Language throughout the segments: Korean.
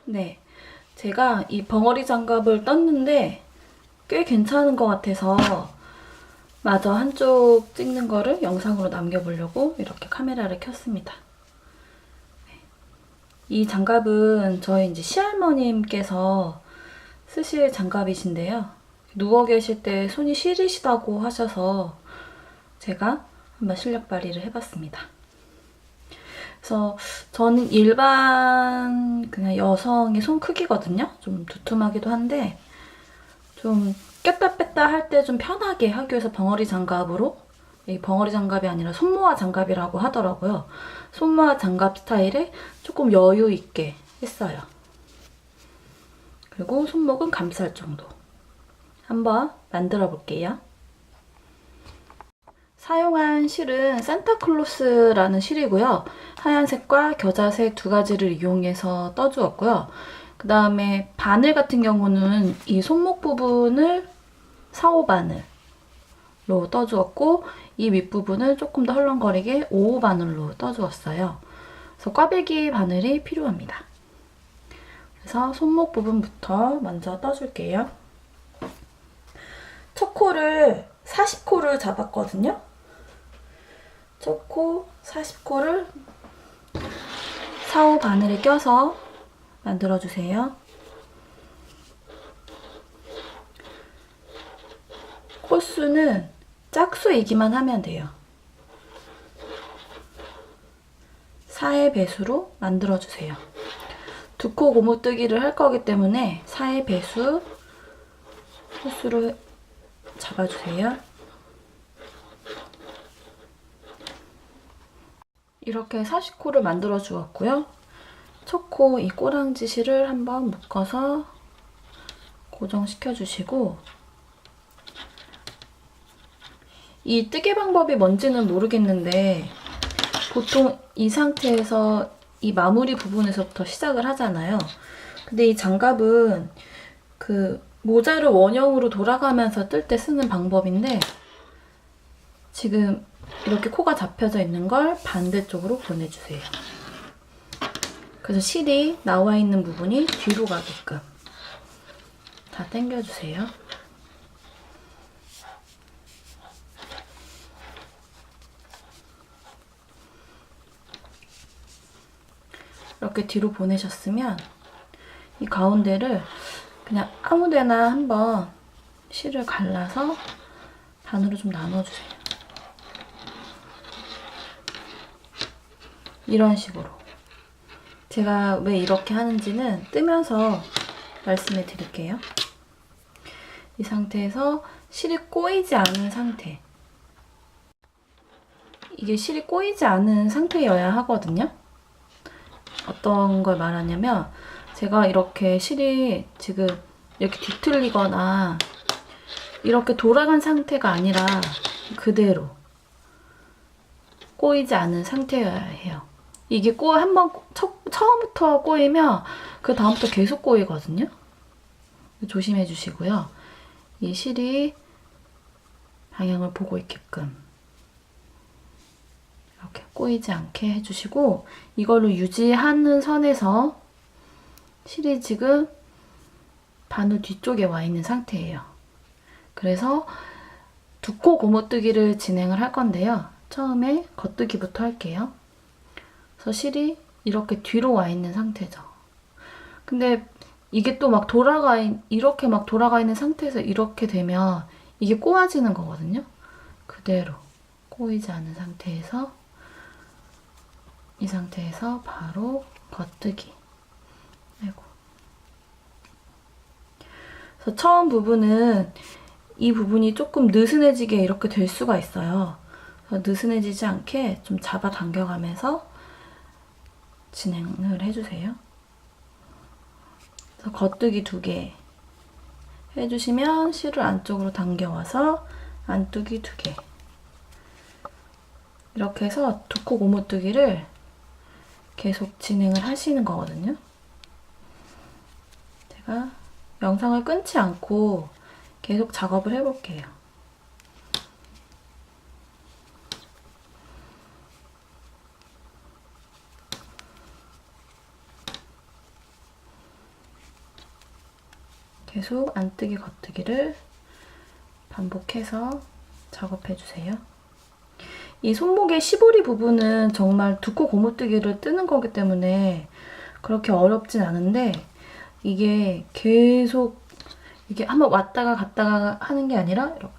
네, 제가 이 벙어리 장갑을 떴는데 꽤 괜찮은 것 같아서 마저 한쪽 찍는 거를 영상으로 남겨보려고 이렇게 카메라를 켰습니다. 이 장갑은 저희 이제 시할머님께서 쓰실 장갑이신데요. 누워 계실 때 손이 시리시다고 하셔서 제가 한번 실력 발휘를 해봤습니다. 그래서 저는 일반 그냥 여성의 손 크기거든요. 좀 두툼하기도 한데 좀 꼈다 뺐다 할 때 좀 편하게 하기 위해서 벙어리 장갑으로, 이 벙어리 장갑이 아니라 손모아 장갑이라고 하더라고요. 손모아 장갑 스타일에 조금 여유 있게 했어요. 그리고 손목은 감쌀 정도. 한번 만들어 볼게요. 사용한 실은 산타클로스라는 실이고요. 하얀색과 겨자색 두 가지를 이용해서 떠주었고요. 그 다음에 바늘 같은 경우는 이 손목 부분을 4호 바늘로 떠주었고, 이 윗부분을 조금 더 헐렁거리게 5호 바늘로 떠주었어요. 그래서 꽈배기 바늘이 필요합니다. 그래서 손목 부분부터 먼저 떠줄게요. 첫 코를 40코를 잡았거든요. 첫 코 40코를 4호 바늘에 껴서 만들어주세요. 코수는 짝수이기만 하면 돼요. 4의 배수로 만들어주세요. 두 코 고무뜨기를 할 거기 때문에 4의 배수 코수로 잡아주세요. 이렇게 40코를 만들어 주었고요. 첫 코 이 꼬랑지 실을 한번 묶어서 고정시켜 주시고, 이 뜨개 방법이 뭔지는 모르겠는데 보통 이 상태에서 이 마무리 부분에서부터 시작을 하잖아요. 근데 이 장갑은 그 모자를 원형으로 돌아가면서 뜰 때 쓰는 방법인데, 지금 이렇게 코가 잡혀져 있는 걸 반대쪽으로 보내주세요. 그래서 실이 나와 있는 부분이 뒤로 가게끔 다 당겨주세요. 이렇게 뒤로 보내셨으면 이 가운데를 그냥 아무데나 한번 실을 갈라서 반으로 좀 나눠주세요. 이런 식으로. 제가 왜 이렇게 하는지는 뜨면서 말씀해 드릴게요. 이 상태에서 실이 꼬이지 않은 상태. 이게 실이 꼬이지 않은 상태여야 하거든요. 어떤 걸 말하냐면, 제가 이렇게 실이 지금 이렇게 뒤틀리거나 이렇게 돌아간 상태가 아니라 그대로 꼬이지 않은 상태여야 해요. 이게 한번 처음부터 꼬이면 그 다음부터 계속 꼬이거든요. 조심해 주시고요. 이 실이 방향을 보고 있게끔 이렇게 꼬이지 않게 해주시고, 이걸로 유지하는 선에서 실이 지금 바늘 뒤쪽에 와 있는 상태예요. 그래서 두 코 고무뜨기를 진행을 할 건데요. 처음에 겉뜨기부터 할게요. 그래서 실이 이렇게 뒤로 와 있는 상태죠. 근데 이게 또 막 이렇게 막 돌아가 있는 상태에서 이렇게 되면 이게 꼬아지는 거거든요. 그대로 꼬이지 않은 상태에서, 이 상태에서 바로 겉뜨기. 아이고. 그래서 처음 부분은 이 부분이 조금 느슨해지게 이렇게 될 수가 있어요. 그래서 느슨해지지 않게 좀 잡아당겨가면서 진행을 해주세요. 그래서 겉뜨기 2개 해주시면 실을 안쪽으로 당겨와서 안뜨기 2개. 이렇게 해서 두 코 고무뜨기를 계속 진행을 하시는 거거든요. 제가 영상을 끊지 않고 계속 작업을 해볼게요. 계속 안뜨기 겉뜨기를 반복해서 작업해주세요. 이 손목의 시보리 부분은 정말 두코 고무뜨기를 뜨는 거기 때문에 그렇게 어렵진 않은데 이게 계속 이게 한번 왔다가 갔다가 하는 게 아니라 이렇게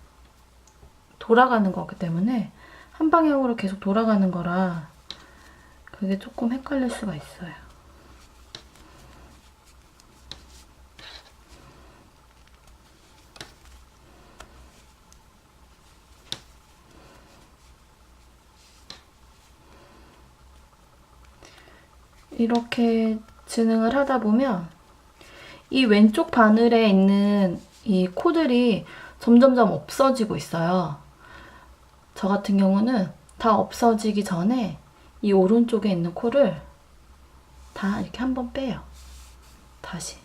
돌아가는 거기 때문에 한 방향으로 계속 돌아가는 거라 그게 조금 헷갈릴 수가 있어요. 이렇게 진행을 하다 보면 이 왼쪽 바늘에 있는 이 코들이 점점점 없어지고 있어요. 저 같은 경우는 다 없어지기 전에 이 오른쪽에 있는 코를 다 이렇게 한번 빼요. 다시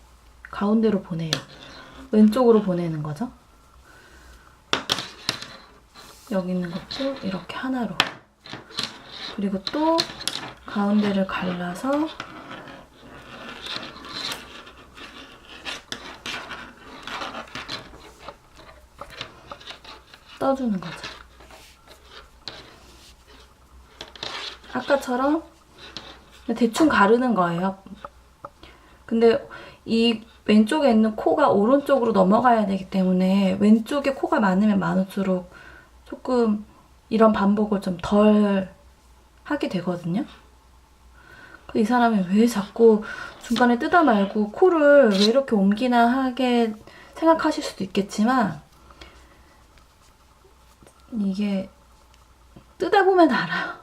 가운데로 보내요. 왼쪽으로 보내는 거죠. 여기 있는 것도 이렇게 하나로. 그리고 또 가운데를 갈라서 떠주는 거죠. 아까처럼 대충 가르는 거예요. 근데 이 왼쪽에 있는 코가 오른쪽으로 넘어가야 되기 때문에 왼쪽에 코가 많으면 많을수록 조금 이런 반복을 좀 덜 하게 되거든요. 이 사람이 왜 자꾸 중간에 뜨다 말고 코를 왜 이렇게 옮기나 하게 생각하실 수도 있겠지만 이게 뜨다 보면 알아요.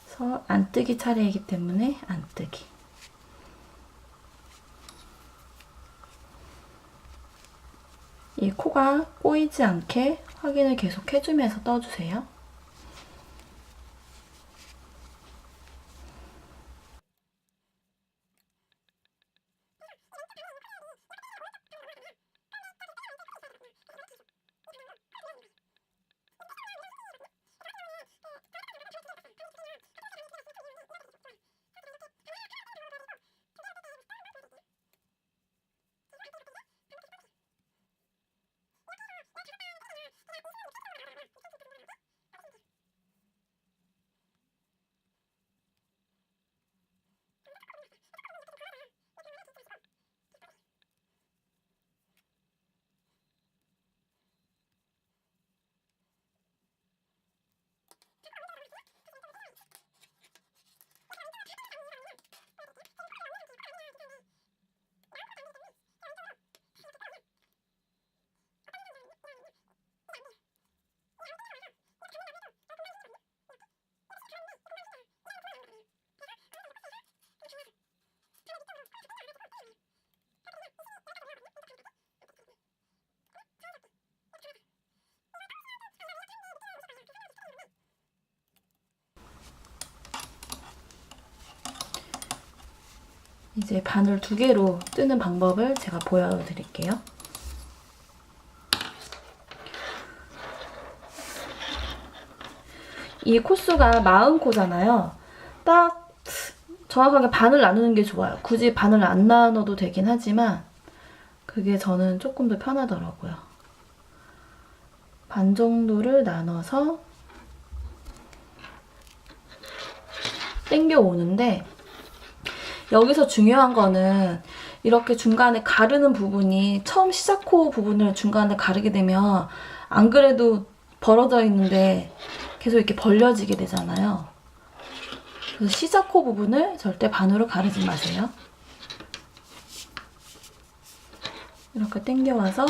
그래서 안뜨기 차례이기 때문에 안뜨기. 이 코가 꼬이지 않게 확인을 계속 해주면서 떠주세요. 이제 바늘 2개로 뜨는 방법을 제가 보여드릴게요. 이 코수가 40코잖아요. 딱 정확하게 반을 나누는 게 좋아요. 굳이 반을 안 나눠도 되긴 하지만 그게 저는 조금 더 편하더라고요. 반 정도를 나눠서 당겨 오는데 여기서 중요한 거는 이렇게 중간에 가르는 부분이 처음 시작코 부분을 중간에 가르게 되면 안 그래도 벌어져 있는데 계속 이렇게 벌려지게 되잖아요. 그래서 시작코 부분을 절대 반으로 가르지 마세요. 이렇게 당겨와서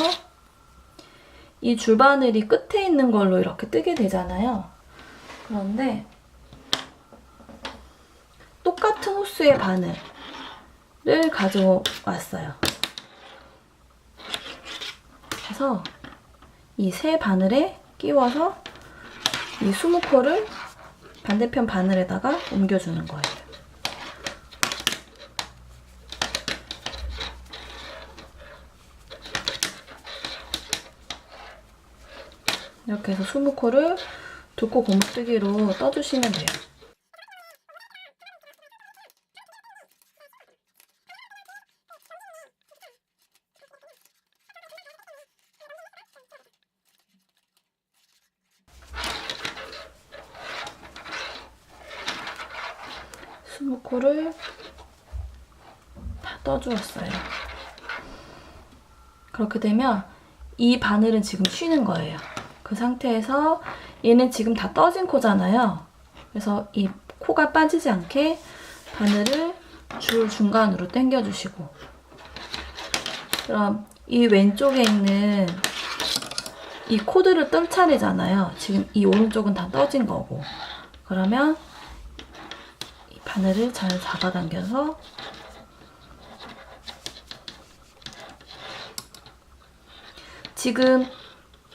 이 줄바늘이 끝에 있는 걸로 이렇게 뜨게 되잖아요. 그런데 똑같은 호수의 바늘을 가져왔어요. 그래서 이 새 바늘에 끼워서 이 20코를 반대편 바늘에다가 옮겨주는 거예요. 이렇게 해서 20코를 2코 고무뜨기로 떠주시면 돼요. 코를 다 떠주었어요. 그렇게 되면 이 바늘은 지금 쉬는 거예요. 그 상태에서 얘는 지금 다 떠진 코잖아요. 그래서 이 코가 빠지지 않게 바늘을 줄 중간으로 당겨주시고, 그럼 이 왼쪽에 있는 이 코드를 뜰 차례잖아요. 지금 이 오른쪽은 다 떠진 거고, 그러면 이 바늘을 잘 잡아당겨서 지금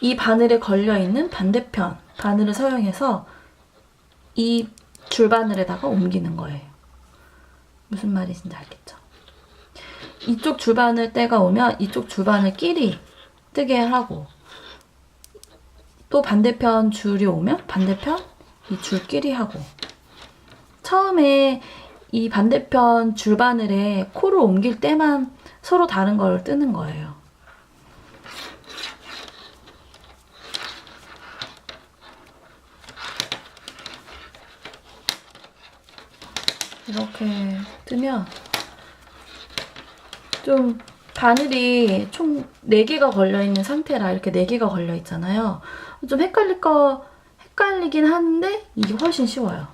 이 바늘에 걸려있는 반대편 바늘을 사용해서 이 줄바늘에다가 옮기는 거예요. 무슨 말인지 알겠죠? 이쪽 줄바늘 때가 오면 이쪽 줄바늘끼리 뜨게 하고, 또 반대편 줄이 오면 반대편 이 줄끼리 하고, 처음에 이 반대편 줄바늘에 코를 옮길 때만 서로 다른 걸 뜨는 거예요. 이렇게 뜨면 좀 바늘이 총 4개가 걸려있는 상태라 이렇게 4개가 걸려있잖아요. 좀 헷갈리긴 하는데 이게 훨씬 쉬워요.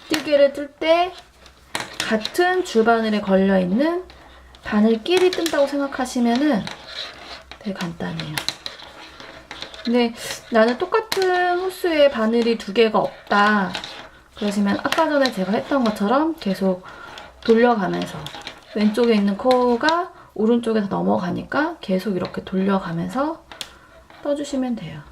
띠개를 뜰 때 같은 줄바늘에 걸려있는 바늘끼리 뜬다고 생각하시면은 되게 간단해요. 근데 나는 똑같은 호수에 바늘이 2개가 없다 그러시면 아까 전에 제가 했던 것처럼 계속 돌려가면서, 왼쪽에 있는 코가 오른쪽에서 넘어가니까 계속 이렇게 돌려가면서 떠주시면 돼요.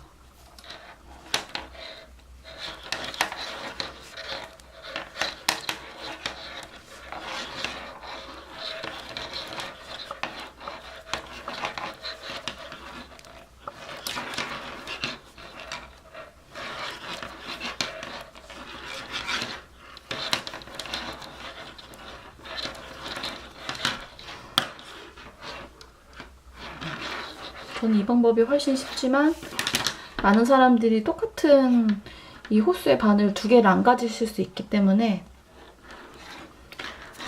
저는 이 방법이 훨씬 쉽지만 많은 사람들이 똑같은 이 호수의 바늘 2개를 안 가지실 수 있기 때문에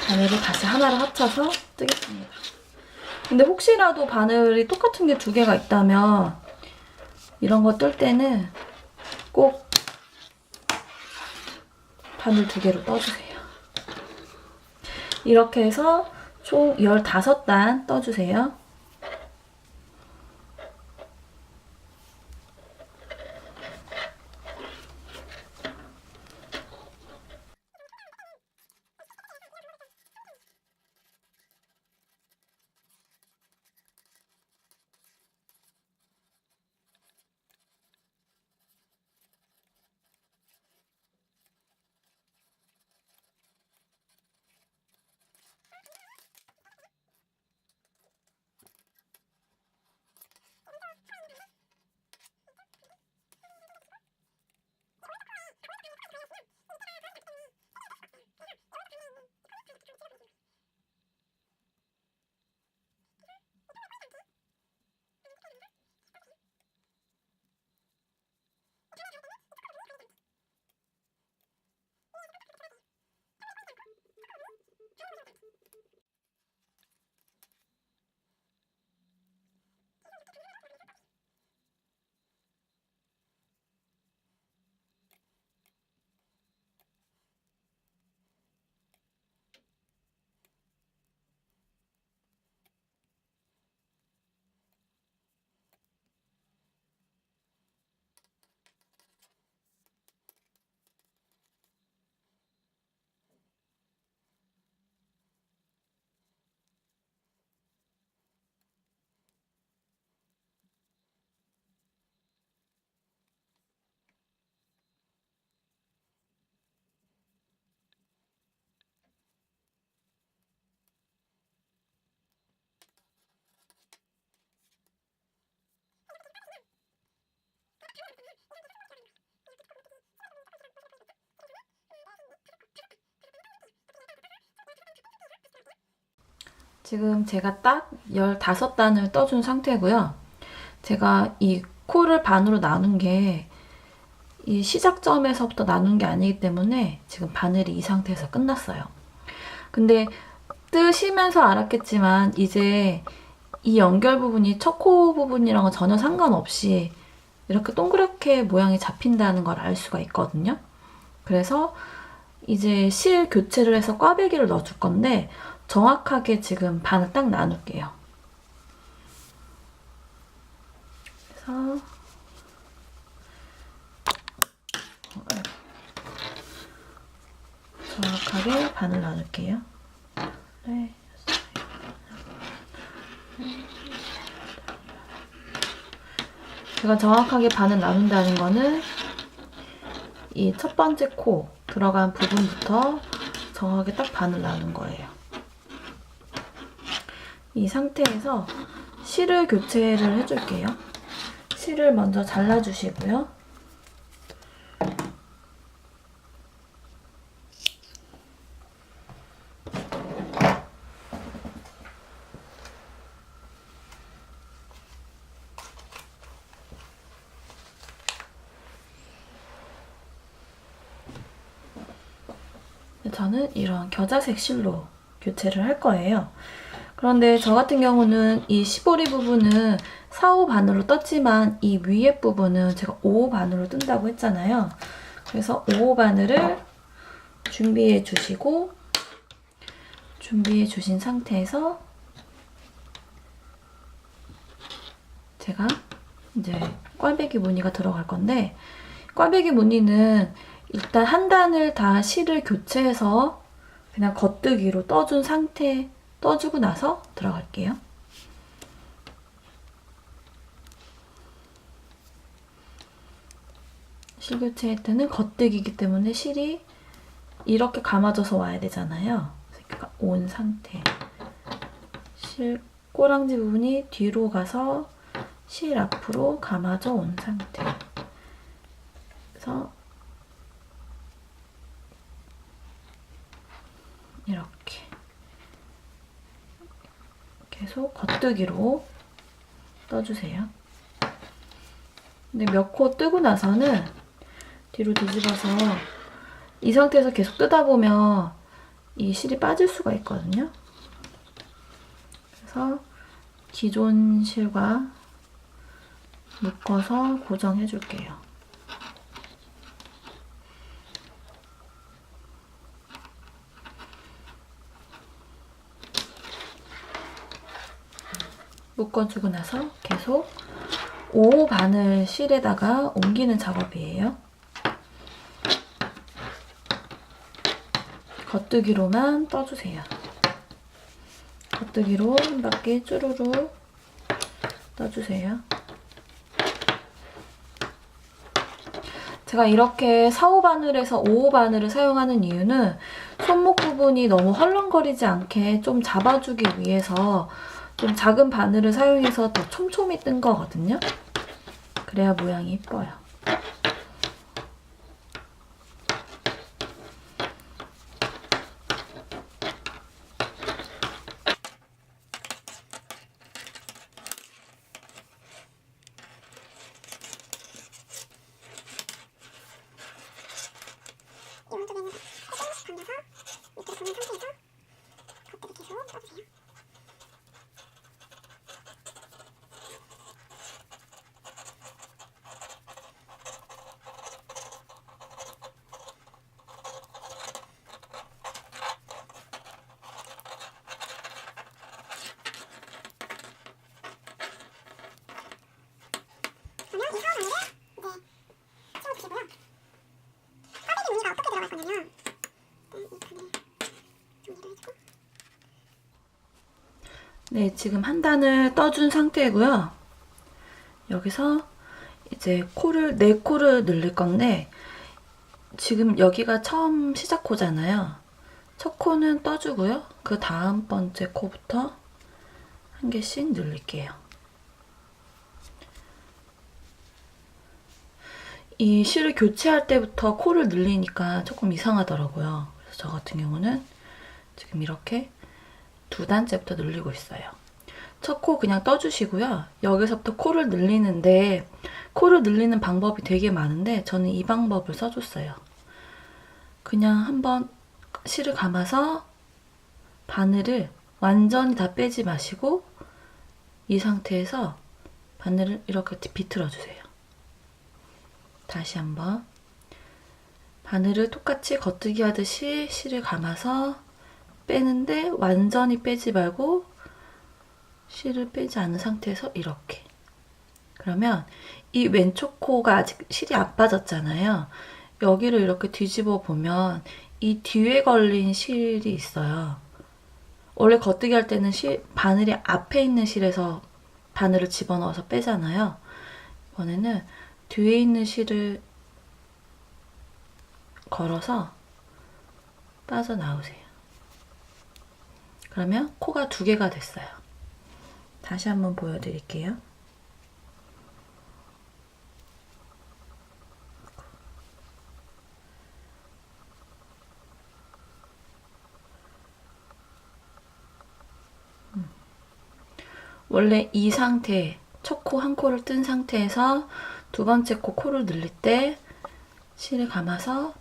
바늘을 다시 하나를 합쳐서 뜨겠습니다. 근데 혹시라도 바늘이 똑같은 게 2개가 있다면 이런 거 뜰 때는 꼭 바늘 2개로 떠주세요. 이렇게 해서 총 15단 떠주세요. 지금 제가 딱 15단을 떠준 상태고요. 제가 이 코를 반으로 나눈 게 이 시작점에서부터 나눈 게 아니기 때문에 지금 바늘이 이 상태에서 끝났어요. 근데 뜨시면서 알았겠지만 이제 이 연결 부분이 첫 코 부분이랑은 전혀 상관없이 이렇게 동그랗게 모양이 잡힌다는 걸 알 수가 있거든요. 그래서 이제 실 교체를 해서 꽈배기를 넣어줄 건데 정확하게 지금 반을 딱 나눌게요. 그래서 정확하게 반을 나눌게요. 네. 제가 정확하게 반을 나눈다는 거는 이 첫 번째 코 들어간 부분부터 정확하게 딱 반을 나눈 거예요. 이 상태에서 실을 교체를 해줄게요. 실을 먼저 잘라주시고요. 저는 이런 겨자색 실로 교체를 할 거예요. 그런데 저 같은 경우는 이 시보리 부분은 4호 반으로 떴지만 이 위에 부분은 제가 5호 반으로 뜬다고 했잖아요. 그래서 5호 바늘을 준비해 주시고 준비해 주신 상태에서 제가 이제 꽈배기 무늬가 들어갈 건데 꽈배기 무늬는 일단 한 단을 다 실을 교체해서 그냥 겉뜨기로 떠준 상태 떠주고 나서 들어갈게요. 실 교체할 때는 겉뜨기이기 때문에 실이 이렇게 감아져서 와야 되잖아요. 그러니까 온 상태. 실 꼬랑지 부분이 뒤로 가서 실 앞으로 감아져 온 상태. 그래서 이렇게 계속 겉뜨기로 떠주세요. 근데 몇 코 뜨고 나서는 뒤로 뒤집어서 이 상태에서 계속 뜨다 보면 이 실이 빠질 수가 있거든요. 그래서 기존 실과 묶어서 고정해 줄게요. 묶어주고 나서 계속 5호 바늘 실에다가 옮기는 작업이에요. 겉뜨기로만 떠주세요. 겉뜨기로 한 바퀴 쭈루루 떠주세요. 제가 이렇게 4호 바늘에서 5호 바늘을 사용하는 이유는 손목 부분이 너무 헐렁거리지 않게 좀 잡아주기 위해서 좀 작은 바늘을 사용해서 더 촘촘히 뜬 거거든요. 그래야 모양이 예뻐요. 네, 지금 한 단을 떠준 상태고요. 여기서 이제 코를, 네 코를 늘릴 건데 지금 여기가 처음 시작 코잖아요. 첫 코는 떠주고요. 그 다음 번째 코부터 한 개씩 늘릴게요. 이 실을 교체할 때부터 코를 늘리니까 조금 이상하더라고요. 그래서 저 같은 경우는 지금 이렇게 두 단째부터 늘리고 있어요. 첫 코 그냥 떠주시고요. 여기서부터 코를 늘리는데 코를 늘리는 방법이 되게 많은데 저는 이 방법을 써줬어요. 그냥 한번 실을 감아서 바늘을 완전히 다 빼지 마시고 이 상태에서 바늘을 이렇게 비틀어 주세요. 다시 한번 바늘을 똑같이 겉뜨기 하듯이 실을 감아서 빼는데 완전히 빼지 말고 실을 빼지 않은 상태에서 이렇게. 그러면 이 왼쪽 코가 아직 실이 안 빠졌잖아요. 여기를 이렇게 뒤집어 보면 이 뒤에 걸린 실이 있어요. 원래 겉뜨기 할 때는 바늘이 앞에 있는 실에서 바늘을 집어넣어서 빼잖아요. 이번에는 뒤에 있는 실을 걸어서 빠져나오세요. 그러면 코가 2개가 됐어요. 다시 한번 보여드릴게요. 원래 이 상태, 첫 코 한 코를 뜬 상태에서 두 번째 코를 늘릴 때 실을 감아서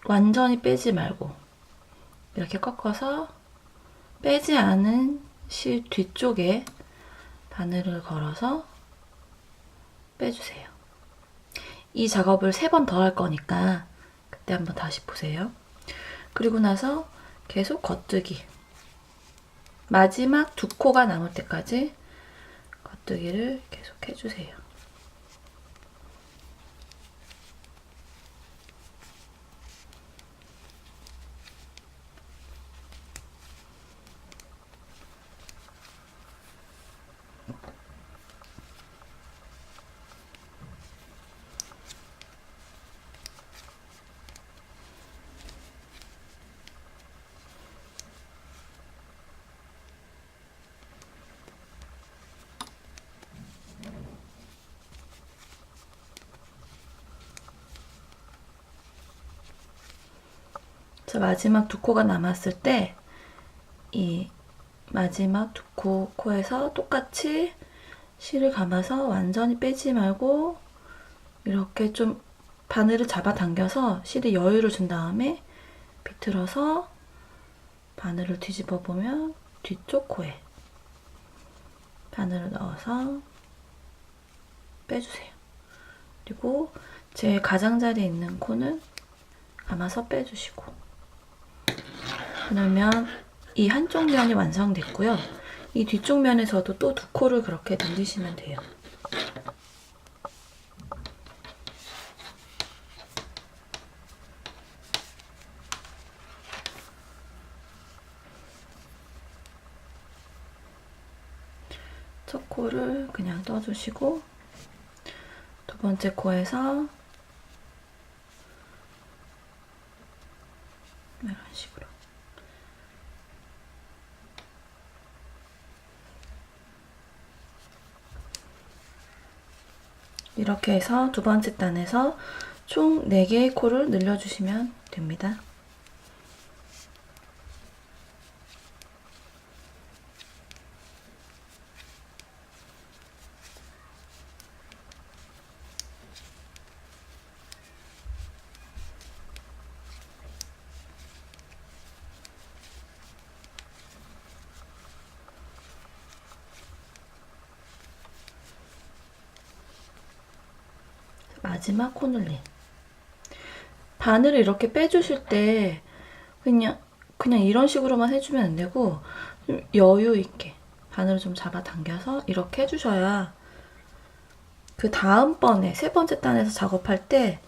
완전히 빼지 말고 이렇게 꺾어서 빼지 않은 실 뒤쪽에 바늘을 걸어서 빼주세요. 이 작업을 3번 더 할 거니까 그때 한번 다시 보세요. 그리고 나서 계속 겉뜨기. 마지막 2코가 남을 때까지 겉뜨기를 계속 해주세요. 마지막 2코가 남았을 때 이 마지막 2코에서 똑같이 실을 감아서 완전히 빼지 말고 이렇게 좀 바늘을 잡아당겨서 실에 여유를 준 다음에 비틀어서 바늘을 뒤집어 보면 뒤쪽 코에 바늘을 넣어서 빼주세요. 그리고 제일 가장자리에 있는 코는 감아서 빼주시고, 그러면 이 한쪽 면이 완성됐고요. 이 뒤쪽 면에서도 또 2코를 그렇게 늘리시면 돼요. 첫 코를 그냥 떠주시고 두 번째 코에서 이런 식으로 이렇게 해서 두 번째 단에서 총 4개의 코를 늘려주시면 됩니다. 마지막 코늘림. 바늘을 이렇게 빼주실 때 그냥 이런 식으로만 해주면 안 되고 좀 여유 있게 바늘을 좀 잡아당겨서 이렇게 해주셔야 그 다음번에 3번째 단에서 작업할 때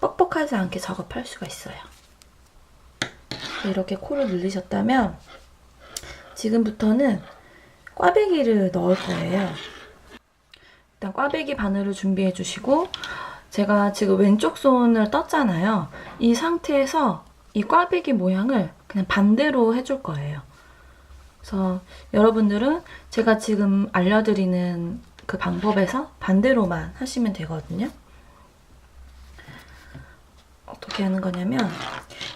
뻑뻑하지 않게 작업할 수가 있어요. 이렇게 코를 늘리셨다면 지금부터는 꽈배기를 넣을 거예요. 일단 꽈배기 바늘을 준비해 주시고, 제가 지금 왼쪽 손을 떴잖아요. 이 상태에서 이 꽈배기 모양을 그냥 반대로 해줄 거예요. 그래서 여러분들은 제가 지금 알려드리는 그 방법에서 반대로만 하시면 되거든요. 어떻게 하는 거냐면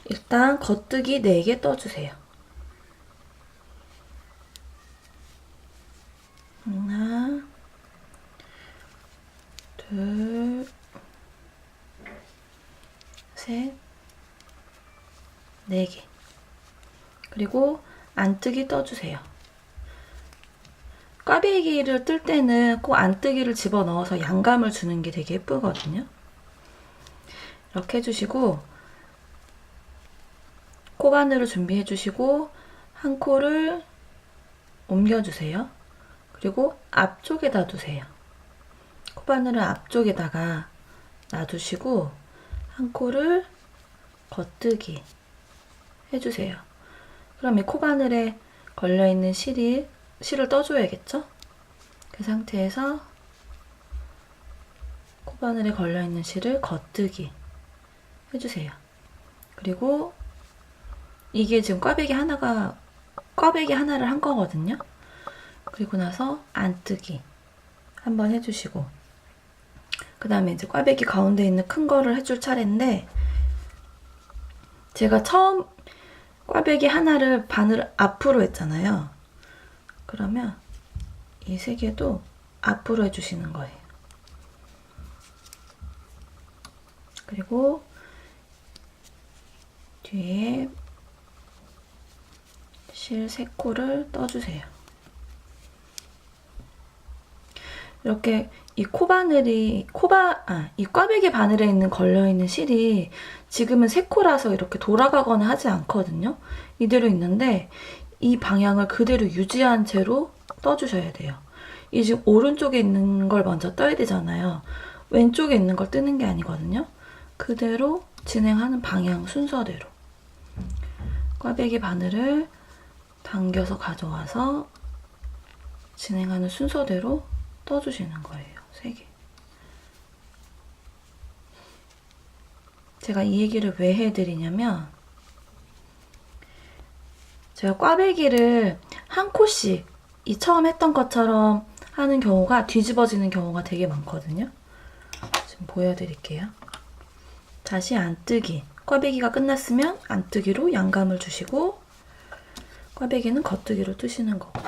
일단 겉뜨기 4개 떠주세요. 셋, 4개. 그리고 안뜨기 떠주세요. 꽈배기를 뜰 때는 꼭 안뜨기를 집어넣어서 양감을 주는 게 되게 예쁘거든요. 이렇게 해주시고 코바늘을 준비해 주시고 한 코를 옮겨주세요. 그리고 앞쪽에다 두세요. 코바늘을 앞쪽에다가 놔두시고 한 코를 겉뜨기 해주세요. 그럼 이 코바늘에 걸려있는 실을 떠줘야겠죠? 그 상태에서 코바늘에 걸려있는 실을 겉뜨기 해주세요. 그리고 이게 지금 꽈배기 하나를 한 거거든요. 그리고 나서 안뜨기 한번 해주시고 그 다음에 이제 꽈배기 가운데 있는 큰 거를 해줄 차례인데 제가 처음 꽈배기 하나를 반을 앞으로 했잖아요. 그러면 이 3개도 앞으로 해주시는 거예요. 그리고 뒤에 실 3코를 떠주세요. 이렇게 이 이 꽈배기 바늘에 걸려있는 실이 지금은 3코라서 이렇게 돌아가거나 하지 않거든요. 이대로 있는데 이 방향을 그대로 유지한 채로 떠주셔야 돼요. 이 지금 오른쪽에 있는 걸 먼저 떠야 되잖아요. 왼쪽에 있는 걸 뜨는 게 아니거든요. 그대로 진행하는 방향 순서대로 꽈배기 바늘을 당겨서 가져와서 진행하는 순서대로 떠주시는 거예요. 3개. 제가 이 얘기를 왜 해드리냐면 제가 꽈배기를 한 코씩 이 처음 했던 것처럼 하는 경우가 뒤집어지는 경우가 되게 많거든요. 지금 보여드릴게요. 다시 안뜨기. 꽈배기가 끝났으면 안뜨기로 양감을 주시고 꽈배기는 겉뜨기로 뜨시는 거고.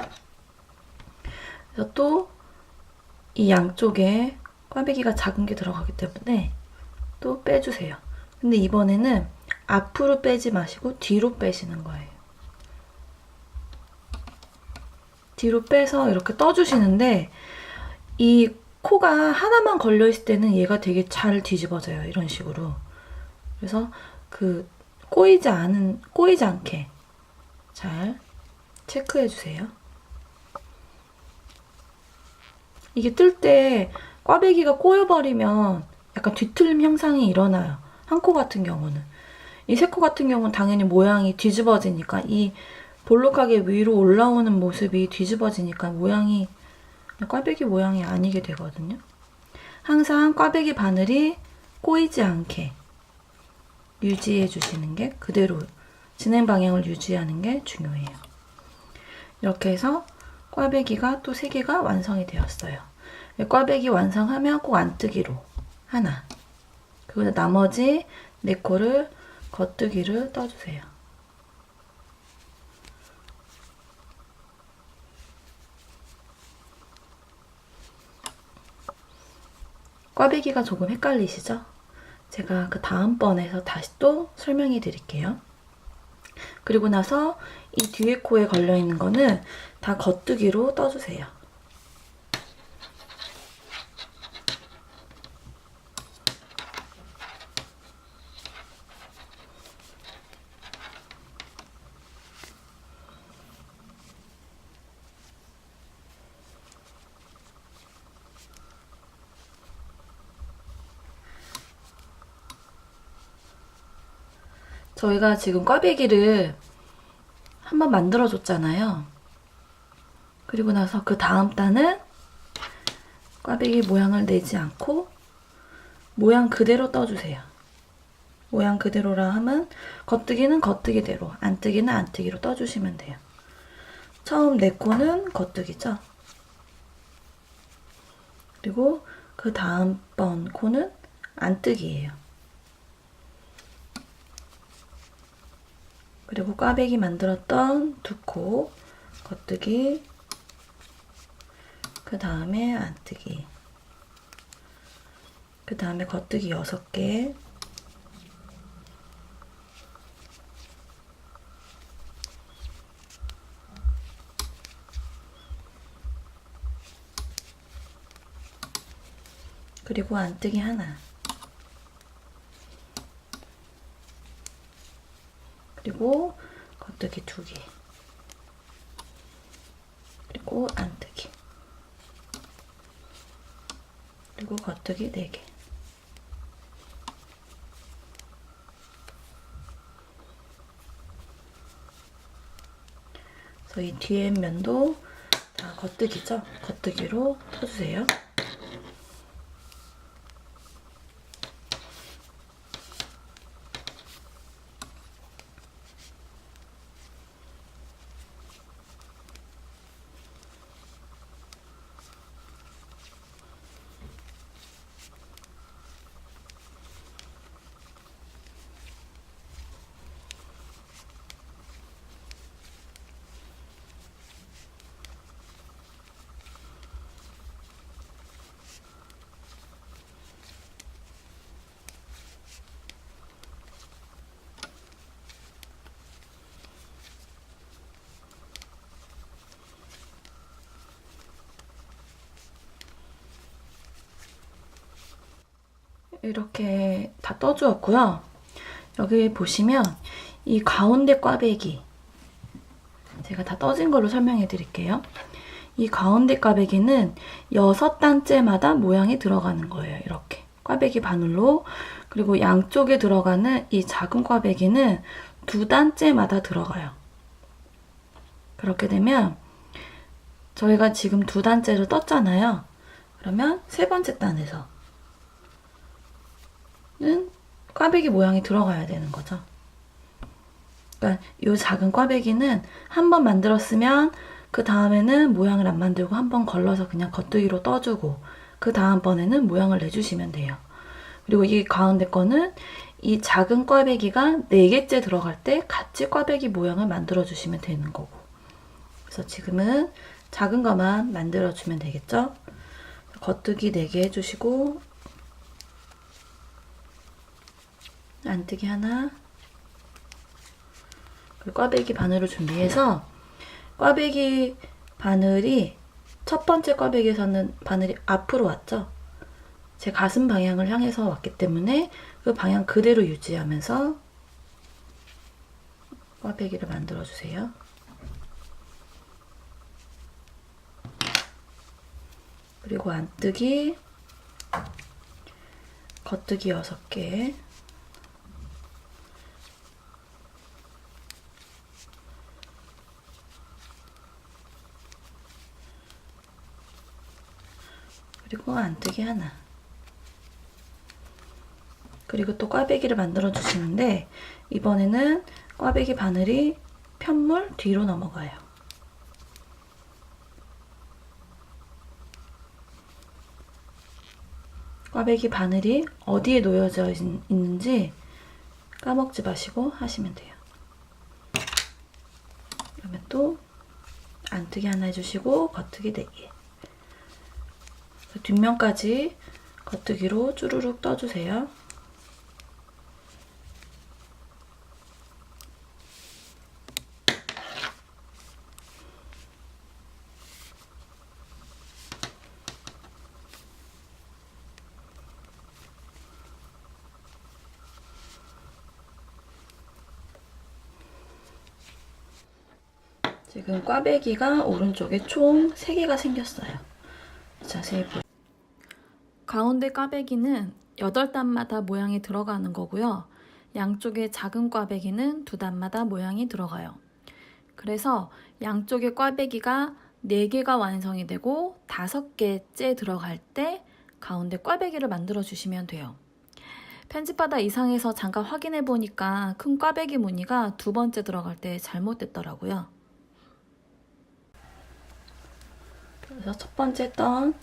그래서 또 이 양쪽에 꽈배기가 작은 게 들어가기 때문에 또 빼주세요. 근데 이번에는 앞으로 빼지 마시고 뒤로 빼시는 거예요. 뒤로 빼서 이렇게 떠주시는데 이 코가 하나만 걸려있을 때는 얘가 되게 잘 뒤집어져요. 이런 식으로. 그래서 꼬이지 않게 잘 체크해주세요. 이게 뜰 때 꽈배기가 꼬여버리면 약간 뒤틀림 현상이 일어나요. 한 코 같은 경우는. 이 3코 같은 경우는 당연히 모양이 뒤집어지니까 이 볼록하게 위로 올라오는 모습이 뒤집어지니까 모양이 꽈배기 모양이 아니게 되거든요. 항상 꽈배기 바늘이 꼬이지 않게 유지해 주시는 게 그대로 진행 방향을 유지하는 게 중요해요. 이렇게 해서 꽈배기가 또 3개가 완성이 되었어요. 꽈배기 완성하면 꼭 안뜨기로 하나. 그리고 나머지 4코를 겉뜨기를 떠주세요. 꽈배기가 조금 헷갈리시죠? 제가 그 다음번에서 다시 또 설명해 드릴게요. 그리고 나서 이 뒤에 코에 걸려있는 거는 다 겉뜨기로 떠주세요. 저희가 지금 꽈배기를 한번 만들어줬잖아요. 그리고 나서 그 다음 단은 꽈배기 모양을 내지 않고 모양 그대로 떠주세요. 모양 그대로라 하면 겉뜨기는 겉뜨기대로, 안뜨기는 안뜨기로 떠주시면 돼요. 처음 4코는 겉뜨기죠. 그리고 그 다음번 코는 안뜨기예요. 그리고 꽈배기 만들었던 2코 겉뜨기, 그 다음에 안뜨기, 그 다음에 겉뜨기 6개, 그리고 안뜨기 하나, 그리고 겉뜨기 2개, 그리고 안뜨기, 그리고 겉뜨기 4개. 그래서 이 뒤에 면도 다 겉뜨기죠? 겉뜨기로 터주세요. 이렇게 다 떠주었고요. 여기 보시면 이 가운데 꽈배기, 제가 다 떠진 걸로 설명해 드릴게요. 이 가운데 꽈배기는 6단째마다 모양이 들어가는 거예요. 이렇게 꽈배기 바늘로. 그리고 양쪽에 들어가는 이 작은 꽈배기는 2단째마다 들어가요. 그렇게 되면 저희가 지금 2단째를 떴잖아요. 그러면 3번째 단에서 는 꽈배기 모양이 들어가야 되는 거죠. 그러니까 이 작은 꽈배기는 한 번 만들었으면 그 다음에는 모양을 안 만들고 한 번 걸러서 그냥 겉뜨기로 떠주고 그 다음번에는 모양을 내주시면 돼요. 그리고 이 가운데 거는 이 작은 꽈배기가 4개째 들어갈 때 같이 꽈배기 모양을 만들어 주시면 되는 거고. 그래서 지금은 작은 거만 만들어 주면 되겠죠? 겉뜨기 4개 해주시고 안뜨기 하나, 그리고 꽈배기 바늘을 준비해서 꽈배기 바늘이 첫 번째 꽈배기에서는 바늘이 앞으로 왔죠? 제 가슴 방향을 향해서 왔기 때문에 그 방향 그대로 유지하면서 꽈배기를 만들어 주세요. 그리고 안뜨기, 겉뜨기 6개, 그리고 안뜨기 하나. 그리고 또 꽈배기를 만들어 주시는데 이번에는 꽈배기 바늘이 편물 뒤로 넘어가요. 꽈배기 바늘이 어디에 놓여져 있는지 까먹지 마시고 하시면 돼요. 그러면 또 안뜨기 하나 해주시고 겉뜨기 4개. 뒷면까지 겉뜨기로 쭈루룩 떠주세요. 지금 꽈배기가 오른쪽에 총 3개가 생겼어요. 자세히 보세요. 가운데 꽈배기는 8단마다 모양이 들어가는 거고요. 양쪽에 작은 꽈배기는 2단마다 모양이 들어가요. 그래서 양쪽에 꽈배기가 4개가 완성이 되고 5개째 들어갈 때 가운데 꽈배기를 만들어 주시면 돼요. 편집하다 이상해서 잠깐 확인해 보니까 큰 꽈배기 무늬가 2번째 들어갈 때 잘못됐더라고요. 그래서 첫 번째 했던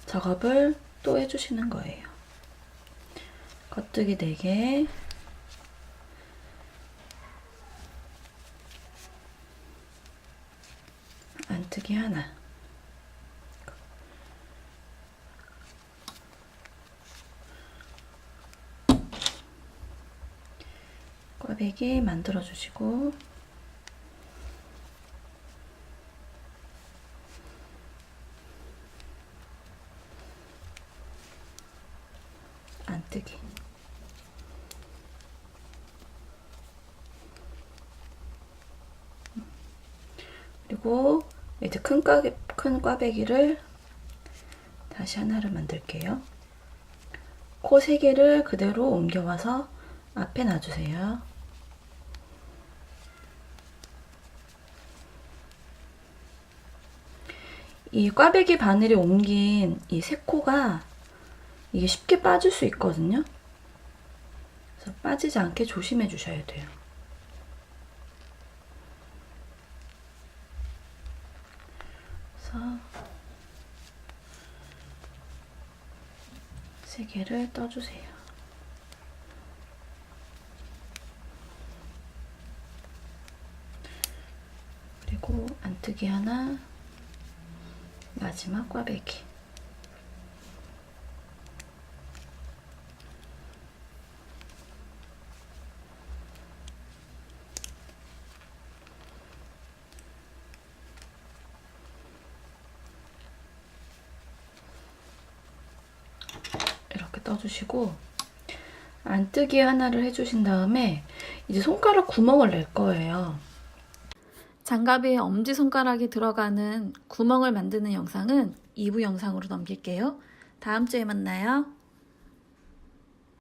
작업을 또 해주시는 거예요. 겉뜨기 4개, 안뜨기 하나, 꽈배기 만들어 주시고 안뜨기. 그리고 이제 큰 꽈배기를 다시 하나를 만들게요. 코 3개를 그대로 옮겨와서 앞에 놔주세요. 이 꽈배기 바늘이 옮긴 이 새 코가 이게 쉽게 빠질 수 있거든요. 그래서 빠지지 않게 조심해 주셔야 돼요. 그래서 3개를 떠주세요. 그리고 안뜨기 하나, 마지막 꽈배기. 이렇게 떠주시고 안뜨기 하나를 해주신 다음에 이제 손가락 구멍을 낼 거예요. 장갑에 엄지손가락이 들어가는 구멍을 만드는 영상은 2부 영상으로 넘길게요. 다음 주에 만나요.